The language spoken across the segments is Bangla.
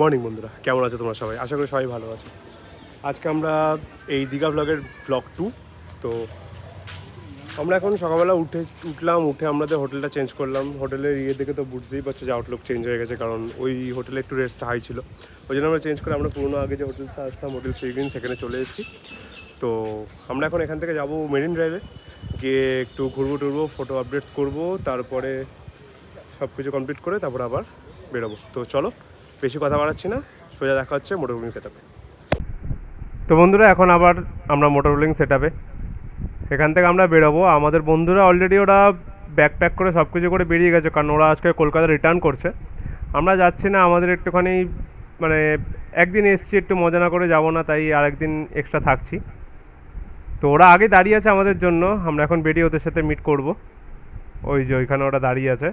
মর্নিং বন্ধুরা, কেমন আছো তোমরা সবাই? আশা করি সবাই ভালো আছো। আজকে আমরা এই দীঘা ব্লগের ব্লগ 2। তো আমরা এখন সকালবেলা উঠে আমাদের হোটেলটা চেঞ্জ করলাম। হোটেলের দেখে তো বুঝতেই পারছো যে আউটলুক চেঞ্জ হয়ে গেছে, কারণ ওই হোটেলে একটু রেস্ট হাই ছিল। ওই জন্য আমরা চেঞ্জ করে আমরা পুরোনো আগে যে হোটেলটা আসতাম, হোটেল সিগ্রিন, সেখানে চলে এসেছি। তো আমরা এখন এখান থেকে যাব মেরিন ড্রাইভে, গিয়ে একটু ঘুরবো ফটো আপডেটস করব, তারপরে সব কিছু কমপ্লিট করে তারপর আবার বেরোবো। তো চলো, বেশি কথা বাড়াচ্ছি না, সোজা দেখা হচ্ছে মোটর ব্লগিং সেটআপে। তো বন্ধুরা, এখন আবার আমরা মোটর ব্লগিং সেটআপে এখান থেকে আমরা বেরোবো। আমাদের বন্ধুরা অলরেডি ওরা ব্যাকপ্যাক করে সব কিছু করে বেরিয়ে গেছে, কারণ ওরা আজকে কলকাতা রিটার্ন করছে। আমরা যাচ্ছি না, আমাদের একটুখানি মানে একদিন এসছি, একটু মজা না করে যাবো না, তাই আরেকদিন এক্সট্রা থাকছি। তো ওরা আগে দাঁড়িয়ে আছে আমাদের জন্য, আমরা এখন বেরিয়ে ওদের সাথে মিট করব। ওই যে ওইখানে ওরা দাঁড়িয়ে আছে।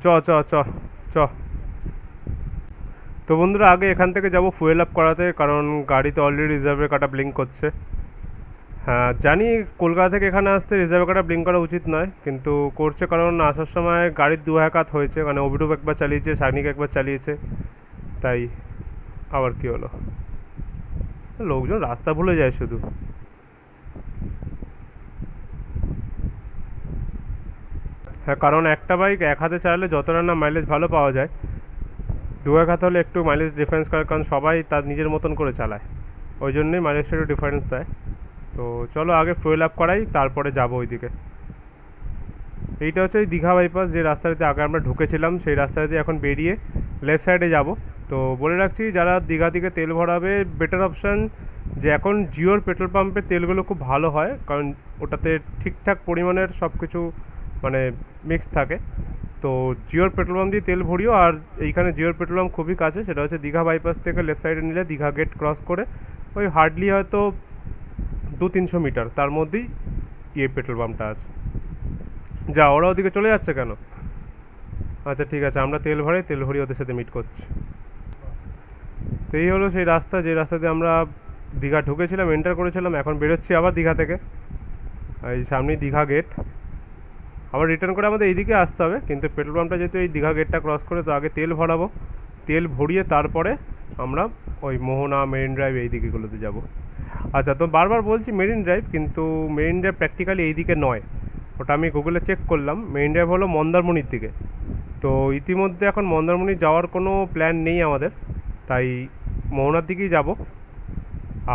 চ চ চ চ তো বন্ধুরা, আগে এখান থেকে যাব ফুয়েল আপ করাতে, কারণ গাড়িতে অলরেডি রিজার্ভের কাটা ব্লিঙ্ক করছে। হ্যাঁ জানি, কলকাতা থেকে এখানে আসতে রিজার্ভের কাটা ব্লিঙ্ক করা উচিত নয়, কিন্তু করছে, কারণ আসার সময় গাড়ির দু হাত হয়েছে, মানে অভিরূপ একবার চালিয়েছে, সাগনিক একবার চালিয়েছে, তাই আবার কি হলো। লোকজন রাস্তা ভুলে যায় শুধু। হ্যাঁ, কারণ একটা বাইক এক হাতে চালালে যতটা না মাইলেজ ভালো পাওয়া যায়, দু এক হাতে হলে একটু মাইলেজ ডিফারেন্স করে, কারণ সবাই তার নিজের মতন করে চালায়, ওই জন্যই মাইলেজটা একটু ডিফারেন্স দেয়। তো চলো আগে ফুয়েল আপ করাই, তারপরে যাবো ওইদিকে। এইটা হচ্ছে ওই দীঘা বাইপাস, যে রাস্তাটিতে আগে আমরা ঢুকেছিলাম, সেই রাস্তাটি এখন বেরিয়ে লেফট সাইডে যাব। তো বলে রাখছি, যারা দীঘা থেকে তেল ভরাবে, বেটার অপশান যে এখন জিওর পেট্রোল পাম্পের তেলগুলো খুব ভালো হয়, কারণ ওটাতে ঠিকঠাক পরিমাণের সব কিছু মানে মিক্স থাকে। তো জিওর পেট্রোল পাম্প দিয়ে তেল ভরিও। আর এইখানে জিওর পেট্রোল পাম্প খুবই কাছে, সেটা হচ্ছে দীঘা বাইপাস থেকে লেফট সাইডে নিলে দীঘা গেট ক্রস করে ওই হার্ডলি হয়তো 200-300 মিটার তার মধ্যেই পেট্রোল পাম্পটা আছে। যা, ওরা ওদিকে চলে যাচ্ছে কেন? আচ্ছা ঠিক আছে, আমরা তেল ভরি ওদের সাথে মিট করছি। তো এই হলো সেই রাস্তা, যে রাস্তা দিয়ে আমরা দীঘা ঢুকেছিলাম, এন্টার করেছিলাম। এখন বেরোচ্ছি আবার দীঘা থেকে, এই সামনেই দীঘা গেট। আবার রিটার্ন করে আমাদের এইদিকে আসতে হবে, কিন্তু পেট্রোল পাম্পটা যেহেতু এই দীঘা গেটটা ক্রস করে, তো আগে তেল ভরাবো। তেল ভরিয়ে তারপরে আমরা ওই মোহনা, মেরিন ড্রাইভ এই দিকেগুলোতে যাব। আচ্ছা, তো বারবার বলছি মেরিন ড্রাইভ, কিন্তু মেরিন ড্রাইভ প্র্যাকটিক্যালি এই দিকে নয়, ওটা আমি গুগলে চেক করলাম। মেরিন ড্রাইভ হলো মন্দারমণির দিকে। তো ইতিমধ্যে এখন মন্দারমণি যাওয়ার কোনো প্ল্যান নেই আমাদের, তাই মোহনার দিকেই যাব।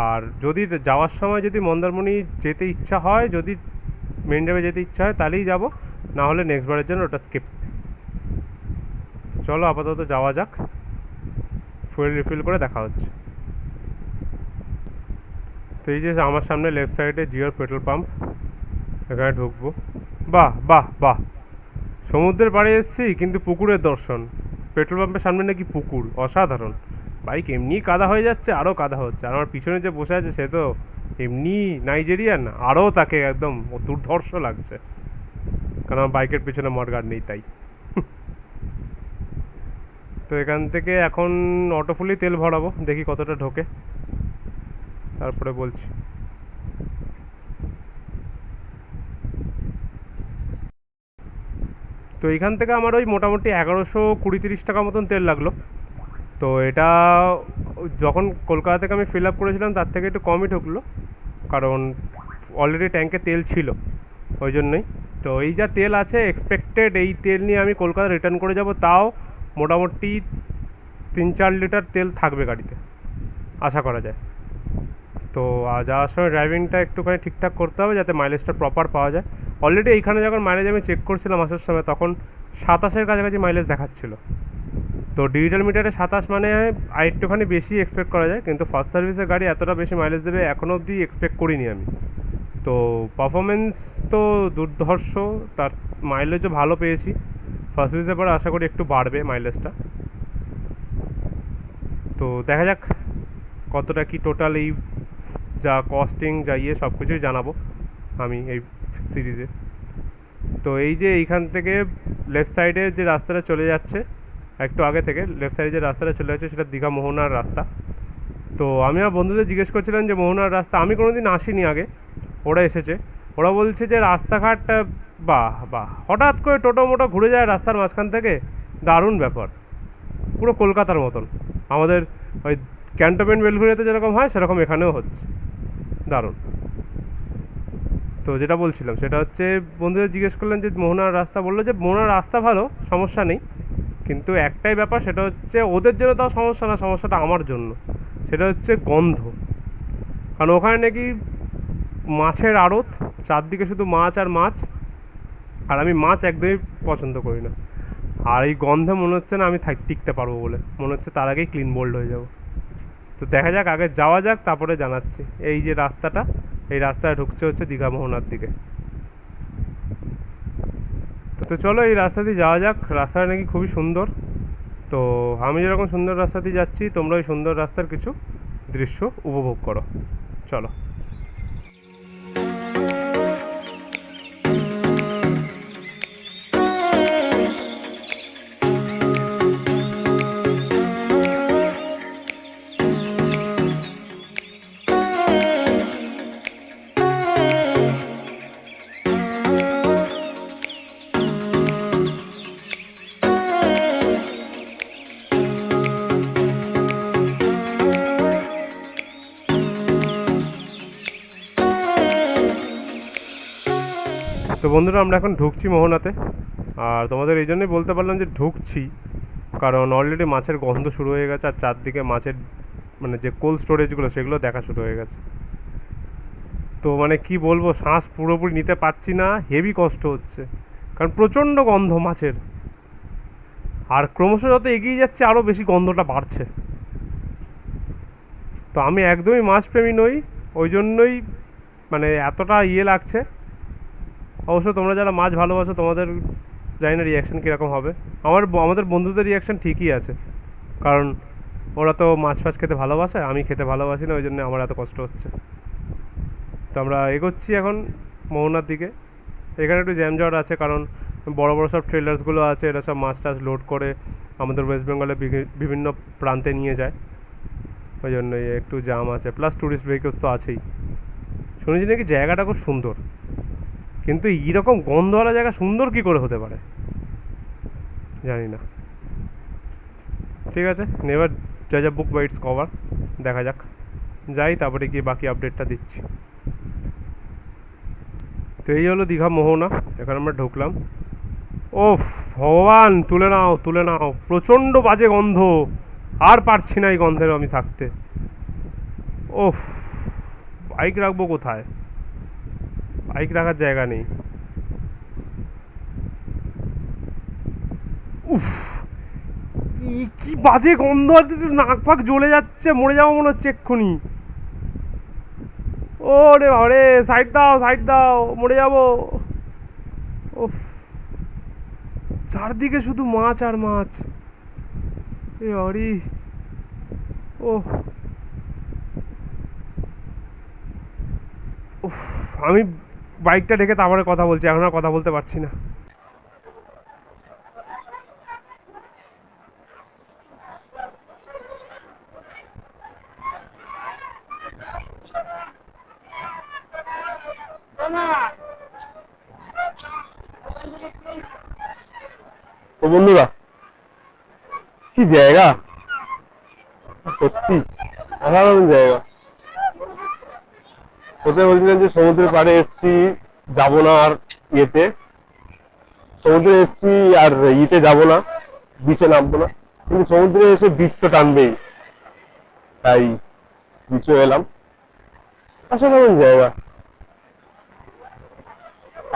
আর যদি যাওয়ার সময় যদি মন্দারমণি যেতে ইচ্ছা হয়, যদি মেরিন ড্রাইভে যেতে ইচ্ছা হয়, তাহলেই যাব, না হলে নেক্সট বারের জন্য ওটা স্কিপ। চলো আপাতত যাওয়া যাক, ফুয়েল রিফিল করে দেখা হচ্ছে। তো এই যে আমার সামনে লেফট সাইডে জিওর পেট্রোল পাম্প, এখানে ঢুকবো। বাহ বাহ বাহ, সমুদ্রের পাড়ে এসেছি কিন্তু পুকুরের দর্শন। পেট্রোল পাম্পের সামনে নাকি পুকুর, অসাধারণ। বাইক এমনি কাদা হয়ে যাচ্ছে, আরও কাদা হচ্ছে। আর আমার পিছনে যে বসে আছে, সে তো এমনি নাইজেরিয়ান, আরও তাকে একদম দুর্ধর্ষ লাগছে, কারণ আমার বাইকের পিছনে মডগার্ড নেই তাই। তো এখান থেকে এখন অটো ফুলি তেল ভরাবো, দেখি কতটা ঢোকে, তারপরে বলছি। তো এইখান থেকে আমার ওই মোটামুটি 1120-30 টাকা মতন তেল লাগলো। তো এটা যখন কলকাতা থেকে আমি ফিল আপ করেছিলাম, তার থেকে একটু কমই ঢুকলো, কারণ অলরেডি ট্যাঙ্কে তেল ছিল, ওই জন্যই। তো এই যা তেল আছে এক্সপেক্টেড, এই তেল নিয়ে আমি কলকাতা রিটার্ন করে যাব, তাও মোটামুটি 3-4 লিটার তেল থাকবে গাড়িতে, আশা করা যায়। তো যাওয়ার সময় ড্রাইভিংটা একটুখানি ঠিকঠাক করতে হবে, যাতে মাইলেজটা প্রপার পাওয়া যায়। অলরেডি এইখানে যখন মাইলেজ আমি চেক করছিলাম আসার সময়, তখন 27-এর কাছাকাছি মাইলেজ দেখাচ্ছিল। তো ডিজিটাল মিটারে 27 মানে আর একটুখানি বেশি এক্সপেক্ট করা যায়, কিন্তু ফার্স্ট সার্ভিসের গাড়ি এতটা বেশি মাইলেজ দেবে এখনও অবধি এক্সপেক্ট করিনি আমি। তো পারফরমেন্স তো দুর্ধর্ষ, তার মাইলেজও ভালো পেয়েছি। ফার্স্ট সার্ভিসের পরে আশা করি একটু বাড়বে মাইলেজটা। তো দেখা যাক কতটা কি টোটাল, এই যা কস্টিং যা সব কিছুই জানাবো আমি এই সিরিজে। তো এই যে এইখান থেকে লেফট সাইডে যে রাস্তাটা চলে যাচ্ছে, একটু আগে থেকে লেফট সাইডে যে রাস্তাটা চলে যাচ্ছে, সেটা দীঘা মোহনার রাস্তা। তো আমি আমার বন্ধুদের জিজ্ঞেস করছিলাম যে মোহনার রাস্তা, আমি কোনোদিন আসিনি আগে, ওরা এসেছে, ওরা বলছে যে রাস্তাঘাটটা বাহ বাহ, হঠাৎ করে টোটো মোটো ঘুরে যায় রাস্তার মাঝখান থেকে, দারুণ ব্যাপার, পুরো কলকাতার মতন। আমাদের ওই ক্যান্টনমেন্ট বেলঘড়িয়াতে যেরকম হয় সেরকম এখানেও হচ্ছে, দারুণ। তো যেটা বলছিলাম সেটা হচ্ছে, বন্ধুদের জিজ্ঞেস করলেন যে মোহনার রাস্তা, বললো যে মোহনার রাস্তা ভালো, সমস্যা নেই, কিন্তু একটাই ব্যাপার, সেটা হচ্ছে ওদের জন্য তাও সমস্যা না, সমস্যাটা আমার জন্য, সেটা হচ্ছে গন্ধ। কারণ ওখানে নাকি মাছের আড়ত, চারদিকে শুধু মাছ আর মাছ, আর আমি মাছ একদমই পছন্দ করি না। আর এই গন্ধে মনে হচ্ছে না আমি টিকতে পারবো বলে, মনে হচ্ছে তার আগেই ক্লিন বোল্ড হয়ে যাব। তো দেখা যাক, আগে যাওয়া যাক, তারপরে জানাচ্ছি। এই যে রাস্তাটা, এই রাস্তায় ঢুকছে হচ্ছে দীঘা মোহনার দিকে। তো চলো এই রাস্তা দিয়ে যাওয়া যাক। রাস্তাটা নাকি খুবই সুন্দর। তো আমি যেরকম সুন্দর রাস্তা দিয়ে যাচ্ছি, তোমরা ওই সুন্দর রাস্তার কিছু দৃশ্য উপভোগ করো, চলো। তো বন্ধুরা, আমরা এখন ঢুকছি মোহনাতে। আর তোমাদের এই জন্যই বলতে পারলাম যে ঢুকছি, কারণ অলরেডি মাছের গন্ধ শুরু হয়ে গেছে, আর চারদিকে মাছের মানে যে কোল্ড স্টোরেজগুলো সেগুলো দেখা শুরু হয়ে গেছে। তো মানে কি বলবো, শ্বাস পুরোপুরি নিতে পারছি না, হেভি কষ্ট হচ্ছে, কারণ প্রচণ্ড গন্ধ মাছের। আর ক্রমশ যত এগিয়ে যাচ্ছে আরও বেশি গন্ধটা বাড়ছে। তো আমি একদমই মাছপ্রেমী নই, ওই জন্যই মানে এতটা লাগছে। অবশ্য তোমরা যারা মাছ ভালোবাসো, তোমাদের জানি না রিয়াকশান কীরকম হবে। আমাদের বন্ধুদের রিয়াকশান ঠিকই আছে, কারণ ওরা তো মাছ ফাছ খেতে ভালোবাসে, আমি খেতে ভালোবাসি না, ওই জন্য আমার এত কষ্ট হচ্ছে। তো আমরা এগোচ্ছি এখন মোহনার দিকে। এখানে একটু জ্যামজট আছে, কারণ বড় বড় সব ট্রেলার্সগুলো আছে, এরা সব মাছ টাছ লোড করে আমাদের ওয়েস্ট বেঙ্গলে বিভিন্ন প্রান্তে নিয়ে যায়, ওই জন্যই একটু জ্যাম আছে, প্লাস ট্যুরিস্ট ভেহিকলস তো আছেই। শুনেছি নাকি জায়গাটা খুব সুন্দর, কিন্তু এইরকম গন্ধওয়ালা জায়গা সুন্দর কী করে হতে পারে জানি না। ঠিক আছে, নেভার জাজ আ বুক বাই ইটস কভার, দেখা যাক, যাই তারপরে গিয়ে বাকি আপডেটটা দিচ্ছি। তো এই হলো দীঘা মোহনা, এখানে আমরা ঢুকলাম। ওফ ভগবান, তুলে নাও তুলে নাও, প্রচণ্ড বাজে গন্ধ, আর পারছি না এই গন্ধের আমি থাকতে। ওফ, বাইক রাখবো কোথায়, বাইক রাখার জায়গা নেই। উফ, কি বাজে গন্ধ, নাক ফাক জ্বলে যাচ্ছে, মরে যাবো মনে হচ্ছে এক্ষুনি। ও রে বাবারে, সাইড দাও সাইড দাও, মরে যাবো। ওফ, চারদিকে শুধু মাছ আর মাছ, এ বাড়ি। ও উফ, আমি বাইকটা রেখে তারপরে কথা বলছি, এখন আর কথা বলতে পারছি না। তো বন্ধুরা, কি জায়গা, সত্যি অসাধারণ জায়গা। কোথায় বলছিলাম যে সমুদ্রের পাড়ে এসছি, যাবো না আর ইয়েতে, সমুদ্রে এসছি আর ইতে যাবো না, বিচে নামবো না, কিন্তু সমুদ্রে এসে বিচ তো টানবেই, তাই বিচে এলাম। অসাধারণ জায়গা।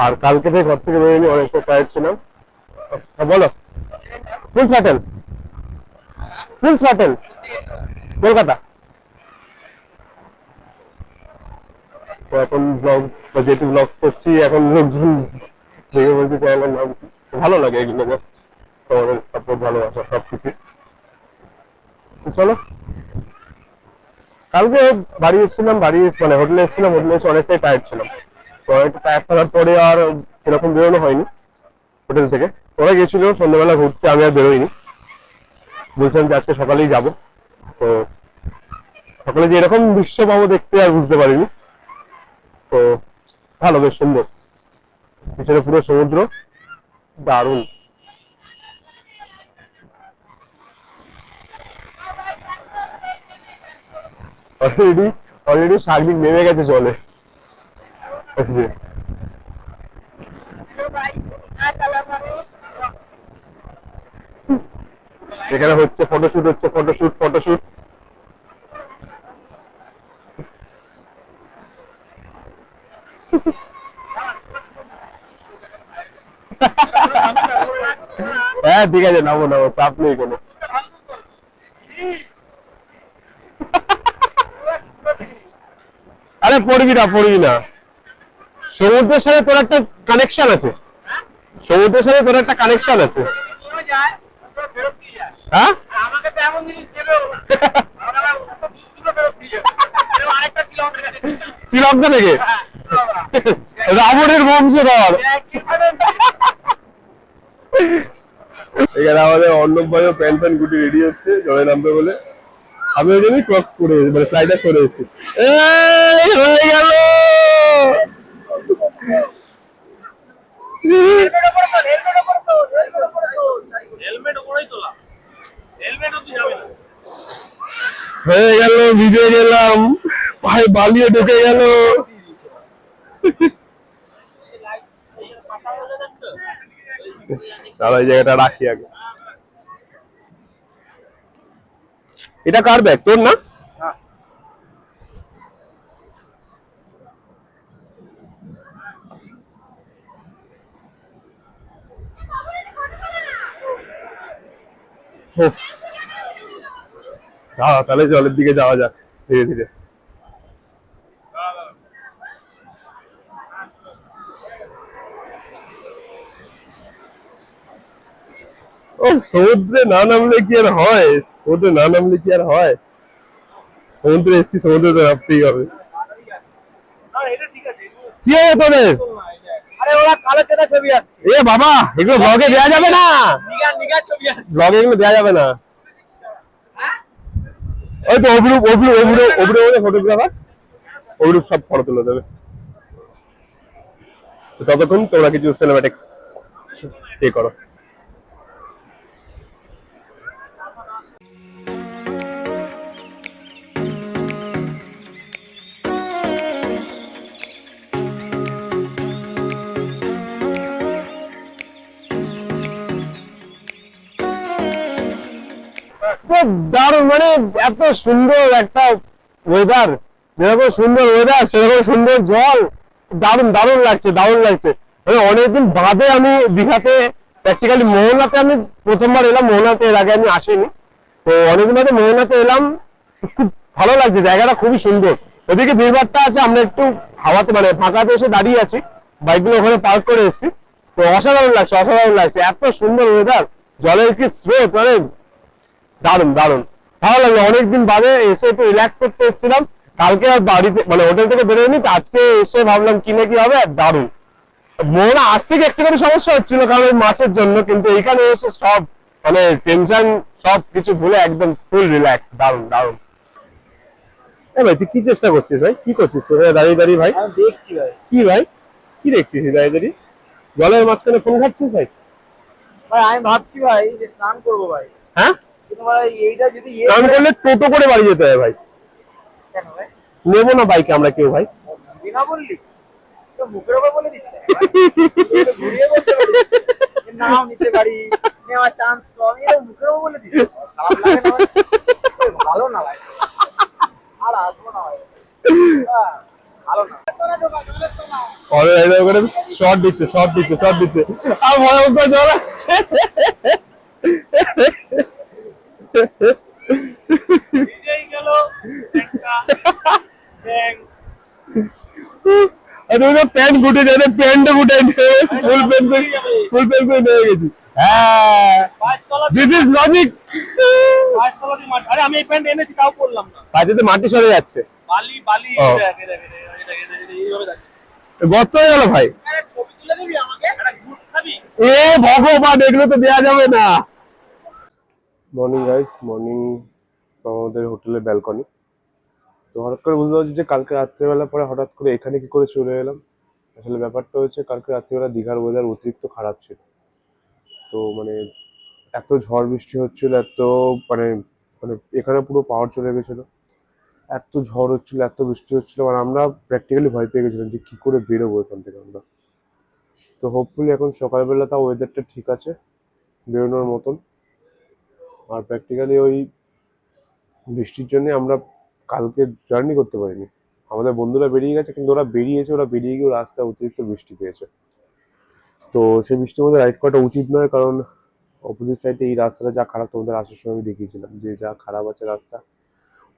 আর কালকে থেকে ঘর থেকে বেরোয়নি, অনেকটা টায়ার্ড ছিলাম। বলো, full throttle, full throttle Kolkata. তো এখন ব্লগ বা যেটু ব্লগস করছি, এখন লোকজন দেখে বলতে চ্যানেলের নাম কি। ভালো লাগে এগুলো, জাস্ট তোমাদের সাপোর্ট, ভালোবাসা সবকিছু। তো চলো, কালকে বাড়ি এসেছিলাম, মানে হোটেলে এসেছিলাম, হোটেলে এসে অনেকটাই টায়ার্ড ছিলাম। তো অনেকটা টায়ার্ড থাকার পরে আর সেরকম বেরোনো হয়নি হোটেল থেকে। ওরা গেছিল সন্ধ্যাবেলা ঘুরতে, আমি আর বেরোইনি, বলছিলাম যে আজকে সকালেই যাবো। তো সকালে যে এরকম দৃশ্য পাবো দেখতে আর বুঝতে পারিনি। তো ভালো, বেশ সুন্দর, পিছনে পুরো সমুদ্র, দারুণ। অলরেডি অলরেডি শারমিক নেমে গেছে জলে। এই যে, এখানে হচ্ছে ফটোশুট, হচ্ছে ফটোশুট ফটোশুট। হ্যাঁ ঠিক আছে, নামো নামো, চাপ নেই কোনো। আরে পড়বি না পড়বি না, সমুদ্রের সাথে তোর একটা কানেকশন আছে, সমুদ্রের সাথে তোর একটা কানেকশন আছে। হ্যাঁ শ্রীলঙ্কা থেকে রাবণের বংশধর। এখানে আমাদের অর্ণব ভাইও প্যান্ট প্যান্ট গুটি রেডি হচ্ছে জলে নামবে বলে। আমি ওই জন্যই ক্রক্স করে মানে ফ্লাইটার করে এসেছি। এই হয়ে গেল। হয়ে গেল, ভিজে গেলাম ভাই, বালিয়ে ঢুকে গেল। তাহলে এই জায়গাটা রাখি আগে। এটা কার ব্যাগ, তোর না? উফ, তাহলে জলের দিকে যাওয়া যাক ধীরে ধীরে। ও সমুদ্রে না নামলে কি আর হয়, সমুদ্রে না নামলে কি আর হয়, সমুদ্রে এসছি, সমুদ্রে তো নামতেই হবে। কি হবে তোদের? আরে ওরা কালো চেনা ছবি আসছে। এ বাবা, এগুলো ব্লগে দেওয়া যাবে না, নিগা নিগা ছবি আসছে। ব্লগে এগুলো দেওয়া যাবে না। ওই তো অভিরূপ অভিরূপ অভিরূপ অভিরূপ ফটোগ্রাফার, অভিরূপ সব ফটো তুলে দেবে। ততক্ষণ তোমরা কিছু সিনেম্যাটিক্স করো। দারুণ, মানে এত সুন্দর একটা ওয়েদার, যেরকম সুন্দর ওয়েদার সেরকম সুন্দর জল, দারুণ দারুণ লাগছে, দারুণ লাগছে। মানে অনেকদিন বাদে আমি দীঘাতে, প্র্যাকটিক্যালি মোহনাতে আমি প্রথমবার এলাম, মোহনাতে এর আগে আমি আসিনি। তো অনেকদিন বাদে মোহনাতে এলাম, খুব ভালো লাগছে, জায়গাটা খুবই সুন্দর। ওদিকে ভিড়ভাড়টা আছে, আমরা একটু হাওয়াতে মানে ফাঁকাতে এসে দাঁড়িয়ে আছি, বাইকগুলো ওখানে পার্ক করে এসেছি। তো অসাধারণ লাগছে, অসাধারণ লাগছে, এত সুন্দর ওয়েদার, জলের কি স্রোত, মানে দারুণ দারুণ ভালো লাগলো। অনেকদিন বাদে এসে একটু রিল্যাক্স করতে এসেছিলাম, কালকে আর বাড়িতে মানে হোটেল থেকে বেরোয়নি, তো আজকে এসে ভাবলাম কি না কি হবে, আর দারুণ। মোহনা আসতে গিয়ে একটুখানি সমস্যা হচ্ছিল কারণ ওই মাছের জন্য, কিন্তু এইখানে এসে সব মানে টেনশন সব কিছু ভুলে একদম ফুল রিল্যাক্স, দারুণ দারুণ। ভাই তুই কি চেষ্টা করছিস ভাই, কি করছিস তোরা দাঁড়িয়ে দাঁড়িয়ে ভাই? আমি দেখছি ভাই। কি ভাই, কি দেখছিস দাঁড়িয়ে দাঁড়িয়ে জলের মাঝখানে ফোন ঘাটছিস ভাই? ভাই আমি ভাবছি ভাই যে স্নান করবো ভাই। হ্যাঁ, কিন্তু ভাই এইটা যদি স্নান করলে টোটো করে বাড়ি যেতে হয় ভাই, কেন ভাই? নেবো না বাইকে আমরা কেউ ভাই। বিনা বললি তো মুখের উপর বলে দিস কেন? একটু ঘুরিয়ে বলতে পারি যে নাও নিতে পারি, নেওয়ার চান্স কম, এটা মুখের উপর বলে দিস, খারাপ লাগে না ভাই? ভালো না ভাই, আর আসবো না ভাই। হ্যাঁ, ভালো না। শর্ট দিচ্ছে শর্ট দিচ্ছে শর্ট দিচ্ছে, আর ভয়ঙ্কর জল আসছে। প্যান্ট গুটে যাবে, প্যান্টও গুটে ফুল প্যান্ট ফুল প্যান্ট করে নিয়ে গেছি। হ্যাঁ, দিস ইজ লজিক। আরে আমি এই প্যান্ট এনেছি, তাও পরলাম না। বাড়িতে মাটি সরে যাচ্ছে, বালি বালি ও। গর্ত হয়ে গেল ভাই। ছবি তুলে দিবি আমাকে, একটা গুড খাবি। এ ভগবান, এগুলো তো দেওয়া যাবে না। মর্নিং গাইস, মর্নিং আমাদের হোটেলের ব্যালকনি। তো হঠাৎ করে বুঝতে পারছি যে কালকে রাত্রেবেলা পরে হঠাৎ করে এখানে কি করে চলে এলাম। আসলে ব্যাপারটা হচ্ছে কালকে রাত্রিবেলা দীঘার ওয়েদার অতিরিক্ত খারাপ ছিল। তো মানে এত ঝড় বৃষ্টি হচ্ছিল, এত মানে মানে এখানে পুরো পাওয়ার চলে গেছিল। এত ঝড় হচ্ছিল, এত বৃষ্টি হচ্ছিল, মানে আমরা প্র্যাকটিক্যালি ভয় পেয়ে গেছিলাম যে কি করে বেরোবো এখান থেকে আমরা। তো হোপফুলি এখন সকালবেলা তাও ওয়েদারটা ঠিক আছে, বেরোনোর মতন। আর প্র্যাকটিক্যালি ওই বৃষ্টির জন্য আমরা কালকে জার্নি করতে পারিনি। আমাদের বন্ধুরা বেরিয়ে গেছে, কিন্তু ওরা বেরিয়েছে, ওরা বেরিয়ে গিয়ে রাস্তায় অতিরিক্ত বৃষ্টি পেয়েছে। তো সেই বৃষ্টির মধ্যে রাইড করাটা উচিত নয়, কারণ অপোজিট সাইডে এই রাস্তাটা যা খারাপ, তোমাদের আসার সময় আমি দেখিয়েছিলাম যে যা খারাপ আছে রাস্তা।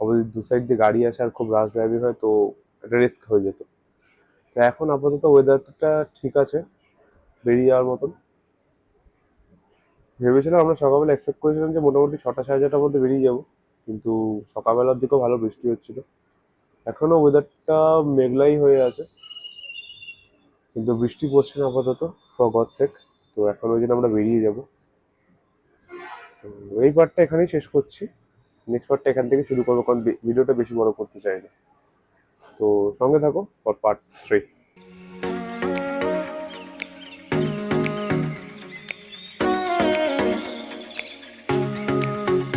অপোজিট দু সাইড দিয়ে গাড়ি আসে আর খুব রাশ ড্রাইভিং হয়, তো একটা রিস্ক হয়ে যেত। তো এখন আপাতত ওয়েদারটা ঠিক আছে বেরিয়ে যাওয়ার মতন। ভেবেছিলাম আমরা সকালবেলা এক্সপেক্ট করেছিলাম যে মোটামুটি 6টা সাড়ে 6টার মধ্যে বেরিয়ে যাব, কিন্তু সকালবেলার দিকেও ভালো বৃষ্টি হচ্ছিল। এখনো ওয়েদারটা মেঘলাই হয়ে আছে, কিন্তু বৃষ্টি পড়ছে না আপাতত, ফর গড সেক। তো এখন ওই জন্য আমরা বেরিয়ে যাব। তো এই পার্টটা এখানেই শেষ করছি, নেক্সট পার্টটা এখান থেকে শুরু করবো, কারণ ভিডিওটা বেশি বড় করতে চাই না। তো সঙ্গে থাকো ফর পার্ট 3।